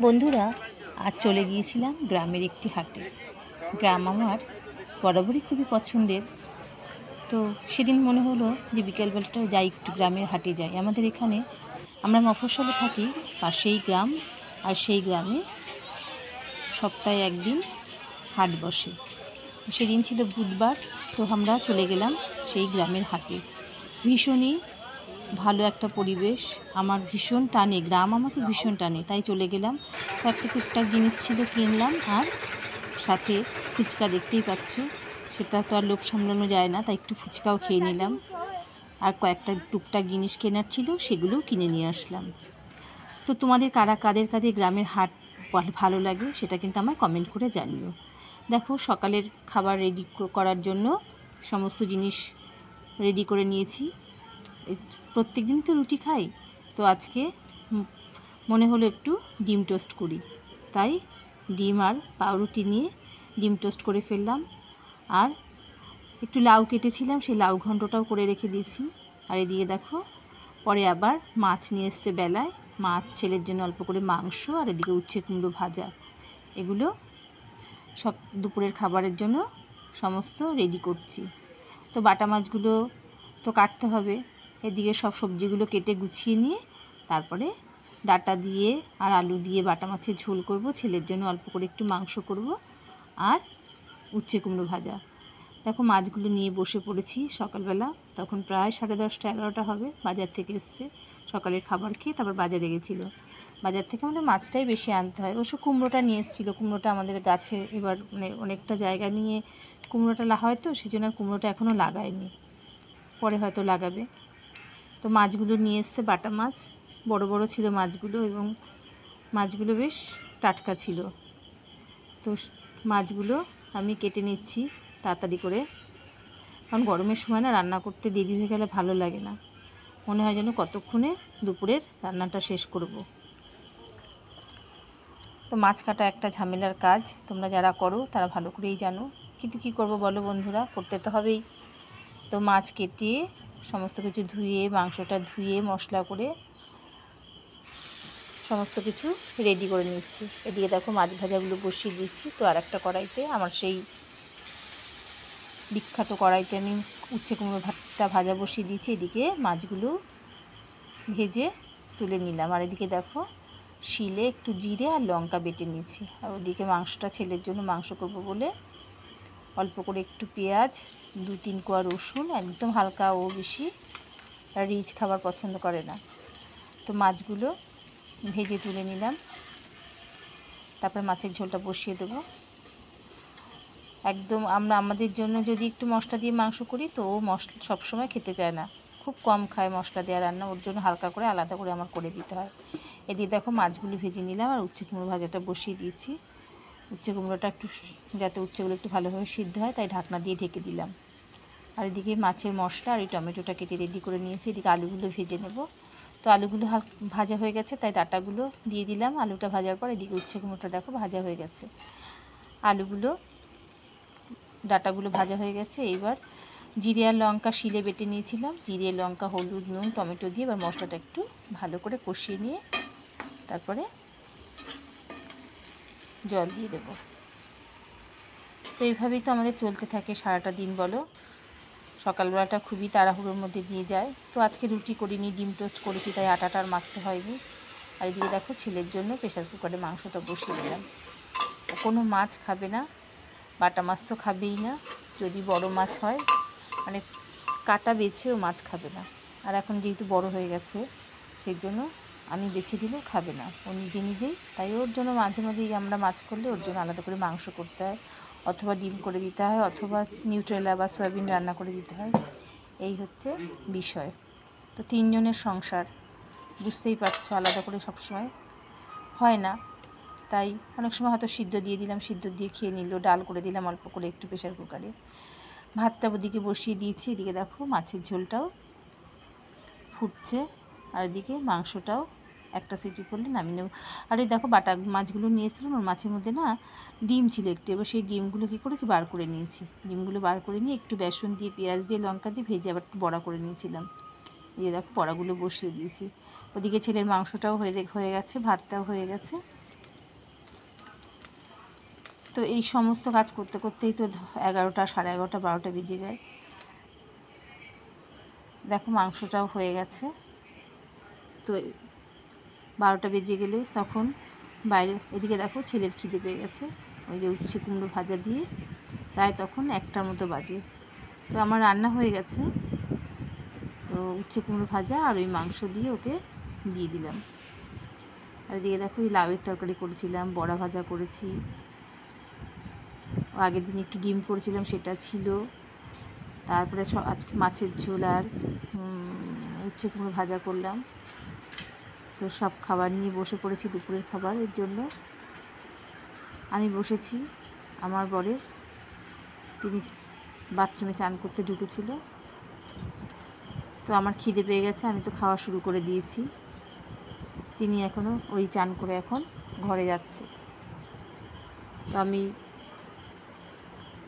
বন্ধুরা, আজ চলে গিয়েছিলাম গ্রামের একটি হাটে। গ্রাম আমার বরাবরই খুবই পছন্দের। তো সেদিন মনে হলো যে বিকেলবেলাটা যাই, একটু গ্রামের হাটে যাই। আমাদের এখানে, আমরা মফস্বলে থাকি, পাশেই গ্রাম। আর সেই গ্রামে সপ্তাহে একদিন হাট বসে। তো সেদিন ছিল বুধবার। তো আমরা চলে গেলাম সেই গ্রামের হাটে। ভীষণই ভালো একটা পরিবেশ, আমার ভীষণ টানে, গ্রাম আমাকে ভীষণ টানে, তাই চলে গেলাম। কয়েকটা টুকটাক জিনিস ছিল, কিনলাম। আর সাথে ফুচকা, দেখতেই পাচ্ছ, সেটা তো আর লোভ সামলানো যায় না, তাই একটু ফুচকাও খেয়ে নিলাম। আর কয়েকটা টুকটাক জিনিস কেনার ছিল, সেগুলোও কিনে নিয়ে আসলাম। তো তোমাদের কাদের কাদের গ্রামের হাট ভালো লাগে সেটা কিন্তু আমায় কমেন্ট করে জানিও। দেখো, সকালের খাবার রেডি করার জন্য সমস্ত জিনিস রেডি করে নিয়েছি। প্রত্যেক দিন তো রুটি খাই, তো আজকে মনে হলো একটু ডিম টোস্ট করি, তাই ডিম আর পাউরুটি নিয়ে ডিম টোস্ট করে ফেললাম। আর একটু লাউ কেটেছিলাম, সেই লাউ ঘন্টটাও করে রেখে দিয়েছি। আর এদিকে দেখো, পরে আবার মাছ নিয়ে এসছে বেলায়, মাছ, ছেলের জন্য অল্প করে মাংস, আর এদিকে উচ্ছে কুমড়ো ভাজা। এগুলো সব দুপুরের খাবারের জন্য সমস্ত রেডি করছি। তো বাটা মাছগুলো তো কাটতে হবে। এদিকে সব সবজিগুলো কেটে গুছিয়ে নিয়ে তারপরে ডাঁটা দিয়ে আর আলু দিয়ে বাটা মাছের ঝোল করব, ছেলের জন্য অল্প করে একটু মাংস করব, আর উচ্ছে কুমড়ো ভাজা। দেখো, মাছগুলো নিয়ে বসে পড়েছি সকালবেলা। তখন প্রায় 10:30 11টা হবে। বাজার থেকে এসছে, সকালের খাবার খেয়ে তারপর বাজারে গেছিলো। বাজার থেকে আমাদের মাছটাই বেশি আনতে হয়। অবশ্য কুমড়োটা নিয়ে এসেছিলো। কুমড়োটা আমাদের গাছে এবার অনেকটা জায়গা নিয়ে কুমড়োটা হয়, তো সেই জন্য কুমড়োটা এখনও লাগায়নি, পরে হয়তো লাগাবে। তো মাছগুলো নিয়ে এসছে, বাটা মাছ, বড় বড় ছিল মাছগুলো, এবং মাছগুলো বেশ টাটকা ছিল। তো মাছগুলো আমি কেটে নিচ্ছি তাড়াতাড়ি করে, কারণ গরমের সময় না রান্না করতে দেরি হয়ে গেলে ভালো লাগে না, মনে হয় যেন কতক্ষণে দুপুরের রান্নাটা শেষ করব। তো মাছ কাটা একটা ঝামেলার কাজ, তোমরা যারা করো তারা ভালো করেই জানো, কিন্তু কী করবো বলো বন্ধুরা, করতে তো হবেই। তো মাছ কেটে সমস্ত কিছু ধুয়ে, মাংসটা ধুয়ে মশলা করে সমস্ত কিছু রেডি করে নিচ্ছি। এদিকে দেখো, মাছ ভাজাগুলো বসিয়ে দিচ্ছি। তো আর একটা কড়াইতে, আমার সেই বিখ্যাত কড়াইতে আমি উচ্ছে কুমড়ো ভাজা বসিয়ে দিয়েছি। এদিকে মাছগুলো ভেজে তুলে নিলাম। আর এদিকে দেখো, শিলে একটু জিরে আর লঙ্কা বেটে নিয়েছি। আর ওদিকে মাংসটা, ছেলের জন্য মাংস করব বলে অল্প করে একটু পেঁয়াজ, 2-3 কোয়া রসুন, একদম হালকা, ও বেশি রিচ খাবার পছন্দ করে না। তো মাছগুলো ভেজে তুলে নিলাম। তারপর মাছের ঝোলটা বসিয়ে দেবো। একদম আমাদের জন্য যদি একটু মশলা দিয়ে মাংস করি, তো ও মশলা সবসময় খেতে চায় না, খুব কম খায় মশলা দেওয়া রান্না, ওর জন্য হালকা করে আলাদা করে আমার করে দিতে হয়। এদিকে দেখো, মাছগুলি ভেজে নিলাম আর উচ্ছে কুমড়ো ভাজাটা বসিয়ে দিয়েছি। উচ্ছে কুমড়োটা একটু, যাতে উচ্ছেগুলো একটু ভালোভাবে সিদ্ধ হয়, তাই ঢাকনা দিয়ে ঢেকে দিলাম। আর এদিকে মাছের মশলা আর এই টমেটোটা কেটে রেডি করে নিয়েছি। এদিকে আলুগুলো ভেজে নেব। তো আলুগুলো ভাজা হয়ে গেছে, তাই ডাঁটাগুলো দিয়ে দিলাম। আলুটা ভাজার পর এদিকে উচ্ছে কুমড়োটা দেখো ভাজা হয়ে গেছে, ডাঁটাগুলো ভাজা হয়ে গেছে। এইবার জিরে আর লঙ্কা শিলে বেটে নিয়েছিলাম, জিরে, লঙ্কা, হলুদ, নুন, টমেটো দিয়ে এবার মশলাটা একটু ভালো করে কষিয়ে নিয়ে তারপরে জল দিয়ে দেবো। তো এইভাবেই তো আমাদের চলতে থাকে সারাটা দিন বলো। সকালবেলাটা খুবই তাড়াহুড়োর মধ্যে দিয়ে যায়। তো আজকে রুটি করিনি, ডিম টোস্ট করেছি, তাই আটাটা আর মাখতে হয়নি। আর এদিকে দেখো, ছেলের জন্য প্রেশার কুকারে মাংসটা বসিয়ে দিলাম। কোনো মাছ খাবে না, বাটা মাছ তো খাবেই না, যদি বড় মাছ হয়, মানে কাটা বেছেও মাছ খাবে না। আর এখন যেহেতু বড় হয়ে গেছে, সেই জন্য আমি বেছে দিলেও খাবে না, ও নিজে নিজেই। তাই ওর জন্য মাঝে মাঝেই আমরা মাছ করলে ওর জন্য আলাদা করে মাংস করতে হয়, অথবা ডিম করে দিতে হয়, অথবা নিউট্রেলা বা সয়াবিন রান্না করে দিতে হয়। এই হচ্ছে বিষয়। তো 3 জনের সংসার, বুঝতেই পারছো, আলাদা করে সবসময় হয় না, তাই অনেক সময় হয়তো সিদ্ধ দিয়ে দিলাম, সিদ্ধ দিয়ে খেয়ে নিল। ডাল করে দিলাম অল্প করে একটু প্রেশার কুকারে। ভাতটা ওদিকে বসিয়ে দিয়েছি। এদিকে দেখো, মাছের ঝোলটাও ফুটছে, আর এদিকে মাংসটাও একটা সিটি করলে নামিয়ে নেব। আর এই দেখো, বাটা মাছগুলো নিয়ে এসেছিলাম, ওর মাছের মধ্যে না ডিম ছিল একটু। এবার সেই ডিমগুলো কী করেছি, বার করে নিয়েছি। ডিমগুলো বার করে নিয়ে একটু বেসন দিয়ে, পেঁয়াজ দিয়ে, লঙ্কা দিয়ে ভেজে আবার একটু বড়া করে নিয়েছিলাম। এই দেখো, বড়াগুলো বসিয়ে দিয়েছি। ওদিকে ছেলের মাংসটাও হয়ে গেছে, ভাতটাও হয়ে গেছে। তো এই সমস্ত কাজ করতে করতেই তো 11টা, সাড়ে 11টা, 12টা বেজে যায়। দেখো মাংসটাও হয়ে গেছে। তো 12টা বেজে গেলে তখন বাইরে এদিকে দেখো ছেলের খিদে পেয়ে গেছে, ওই যে উচ্ছে কুমড়ো ভাজা দিয়ে প্রায় তখন 1টার মতো বাজে। তো আমার রান্না হয়ে গেছে। তো উচ্ছে কুমড়ো ভাজা আর ওই মাংস দিয়ে ওকে দিয়ে দিলাম। আর এদিকে দেখো ওই লাউয়ের তরকারি করেছিলাম, বড়া ভাজা করেছি, আগের দিন একটু ডিম করেছিলাম সেটা ছিল, তারপরে আজকে মাছের ঝোল আর উচ্ছে কুমড়ো ভাজা করলাম। তো সব খাবার নিয়ে বসে পড়েছি দুপুরের খাবারের জন্য। আমি বসেছি, আমার বরের তিনি বাথরুমে চান করতে ঢুকেছিল। তো আমার খিদে পেয়ে গেছে, আমি তো খাওয়া শুরু করে দিয়েছি। তিনি এখনও ওই চান করে এখন ঘরে যাচ্ছে। তো আমি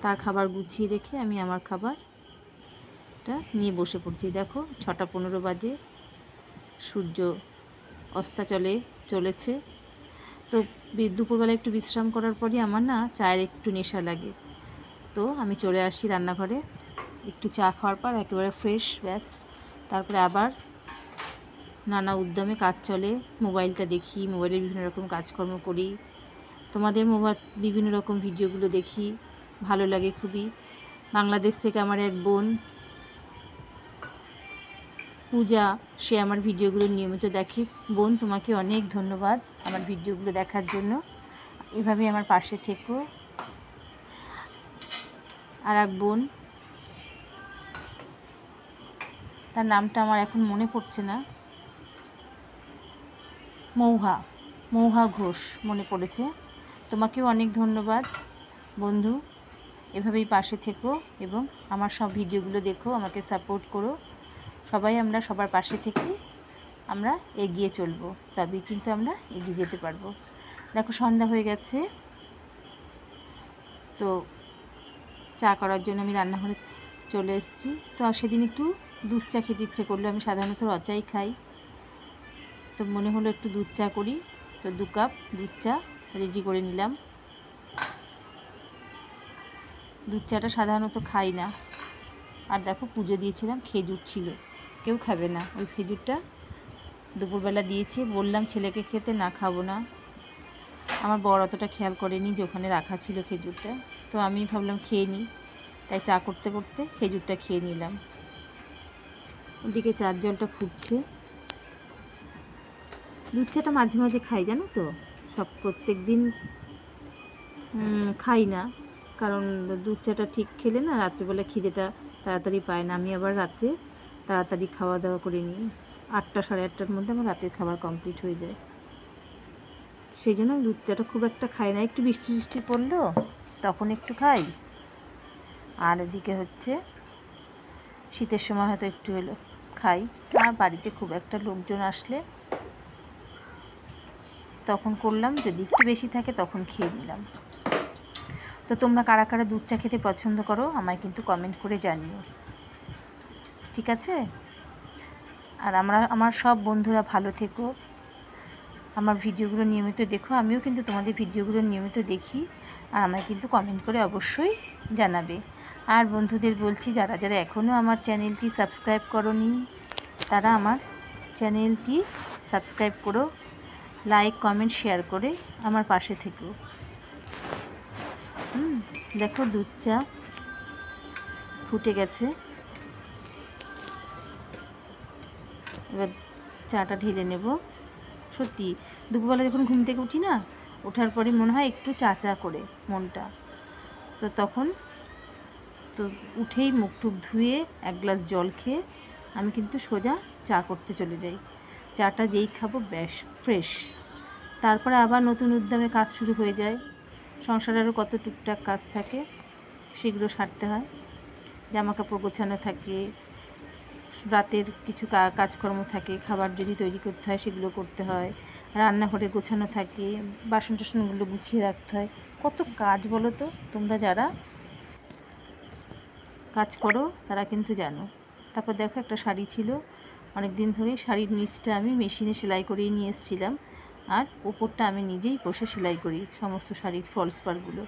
তার খাবার গুছিয়ে রেখে আমি আমার খাবারটা নিয়ে বসে পড়ছি। দেখো 6টা 15 বাজে, সূর্য চলেছে। তো দুপুরবেলা একটু বিশ্রাম করার পরই আমার না চায়ের একটু নেশা লাগে। তো আমি চলে আসি রান্নাঘরে, একটু চা খাওয়ার পর একেবারে ফ্রেশ, ব্যাস তারপরে আবার নানা উদ্যমে কাজ চলে। মোবাইলটা দেখি, মোবাইলে বিভিন্ন রকম কাজকর্ম করি, তোমাদের মোবাইল বিভিন্ন রকম ভিডিওগুলো দেখি, ভালো লাগে খুবই। বাংলাদেশ থেকে আমার এক বোন পূজা, সে আমার ভিডিওগুলো নিয়মিত দেখে। বোন, তোমাকে অনেক ধন্যবাদ আমার ভিডিওগুলো দেখার জন্য, এভাবে আমার পাশে থেকো। আর এক বোন, তার নামটা আমার এখন মনে পড়ছে না, মৌহা ঘোষ মনে পড়েছে। তোমাকেও অনেক ধন্যবাদ বন্ধু, এভাবেই পাশে থেকো এবং আমার সব ভিডিওগুলো দেখো, আমাকে সাপোর্ট করো। সবাই আমরা সবার পাশে থেকে আমরা এগিয়ে চলবো, তবেই কিন্তু আমরা এগিয়ে যেতে পারবো। দেখো সন্ধ্যা হয়ে গেছে। তো চা করার জন্য আমি রান্নাঘরে চলে এসেছি। তো সেদিন একটু দুধ চা খেতে ইচ্ছে করলো, আমি সাধারণত রচাই খাই। তো মনে হলো একটু দুধ চা করি, তো 2 কাপ দুধ চা রেডি করে নিলাম। দুধ চাটা সাধারণত খাই না। আর দেখো পুজো দিয়েছিলাম, খেজুর ছিল, কেউ খাবে না ওই খেজুরটা, দুপুরবেলা দিয়েছি, বললাম ছেলেকে খেতে, না খাবো না। আমার বর অতটা খেয়াল করেনি যে ওখানে রাখা ছিল খেজুরটা, তো আমি ভাবলাম খেয়ে নিই, তাই চা করতে করতে খেজুরটা খেয়ে নিলাম। ওদিকে চার জলটা ফুটছে। দুধ চাটা মাঝে মাঝে খাই, জানো তো, প্রত্যেক দিন খাই না, কারণ দুধ চাটা ঠিক খেলে না রাত্রিবেলা খিদেটা তাড়াতাড়ি পায় না। আমি আবার রাত্রে তাড়াতাড়ি খাওয়া দাওয়া করে নিই, 8টা সাড়ে 8টার মধ্যে আমার রাতের খাবার কমপ্লিট হয়ে যায়। সেই জন্য দুধ চাটা খুব একটা খাই না, একটু বৃষ্টি বৃষ্টি পড়লো তখন একটু খাই। আর এদিকে হচ্ছে শীতের সময় হয়তো একটু হলো খাই। আর বাড়িতে খুব একটা লোকজন আসলে তখন করলাম, যদি একটু বেশি থাকে তখন খেয়ে নিলাম। তো তোমরা কারা কারা দুধ চা খেতে পছন্দ করো আমায় কিন্তু কমেন্ট করে জানিও, ঠিক আছে? আর আমার সব বন্ধুরা ভালো থেকো, আমার ভিডিওগুলো নিয়মিত দেখো। আমিও কিন্তু তোমাদের ভিডিওগুলো নিয়মিত দেখি, আর আমায় কিন্তু কমেন্ট করে অবশ্যই জানাবে। আর বন্ধুদের বলছি, যারা যারা এখনও আমার চ্যানেলটি সাবস্ক্রাইব করোনি তারা আমার চ্যানেলটি সাবস্ক্রাইব করো, লাইক কমেন্ট শেয়ার করে আমার পাশে থেকো। দেখো দুধ চা ফুটে গেছে, এবার চাটা ঢেলে নেব। সত্যি দুপুরবেলা যখন ঘুম থেকে উঠি না, ওঠার পরে মনে হয় একটু চা চা করে মনটা, তো তখন তো উঠেই মুখ টুক ধুয়ে 1 গ্লাস জল খেয়ে আমি কিন্তু সোজা চা করতে চলে যাই। চাটা যেই খাবো ব্যাস ফ্রেশ, তারপরে আবার নতুন উদ্যমে কাজ শুরু হয়ে যায়। সংসারেরও কত টুকটাক কাজ থাকে, সেগুলো সারতে হয়। জামা কাপড় গোছানো থাকে, রাতের কিছু কাজকর্ম থাকে, খাবার যদি তৈরি করতে হয় সেগুলো করতে হয়, রান্নাঘরে গোছানো থাকে, বাসন টাসনগুলো গুছিয়ে রাখতে হয়, কত কাজ বলো তো। তোমরা যারা কাজ করো তারা কিন্তু জানো। তারপর দেখো একটা শাড়ি ছিল, অনেক দিন ধরেই শাড়ির নিচটা আমি মেশিনে সেলাই করিয়ে নিয়ে এসেছিলাম, আর ওপরটা আমি নিজেই বসে সেলাই করি সমস্ত শাড়ির ফলস পাড়গুলো।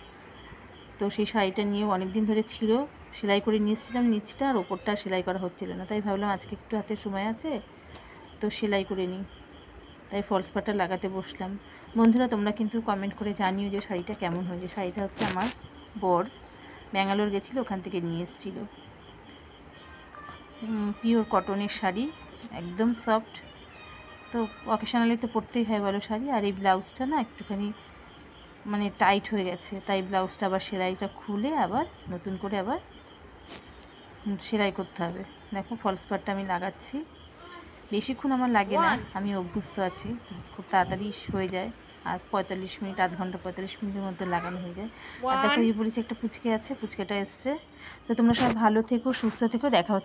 তো সেই শাড়িটা নিয়েও অনেক দিন ধরে ছিল, সেলাই করে নিয়ে এসেছিলাম নিচটা, আর ওপরটা সেলাই করা হচ্ছিল না, তাই ভাবলাম আজকে একটু হাতে সময় আছে তো সেলাই করে নিই, তাই ফলস পাটটা লাগাতে বসলাম। বন্ধুরা তোমরা কিন্তু কমেন্ট করে জানিও যে শাড়িটা কেমন হয়েছে। শাড়িটা হচ্ছে আমার বর ব্যাঙ্গালোর গেছিলো, ওখান থেকে নিয়ে এসেছিলো। পিওর কটনের শাড়ি, একদম সফট। তো অকেশনালি তো পরতেই হয় বলো শাড়ি। আর এই ব্লাউজটা না একটুখানি মানে টাইট হয়ে গেছে, তাই ব্লাউজটা আবার সেলাইটা খুলে আবার নতুন করে আবার সেলাই করতে হবে। দেখো ফলস পাটটা আমি লাগাচ্ছি, বেশিক্ষণ আমার লাগে না, আমি অভ্যস্ত আছি, খুব তাড়াতাড়ি হয়ে যায়। আর 45 মিনিট, আধ ঘন্টা 45 মিনিটের মধ্যে লাগানো হয়ে যায়। আর দেখো এই বলেছি একটা পুচকে আছে, পুচকেটা এসছে। তো তোমরা সব ভালো থেকো, সুস্থ থেকো, দেখা হচ্ছে।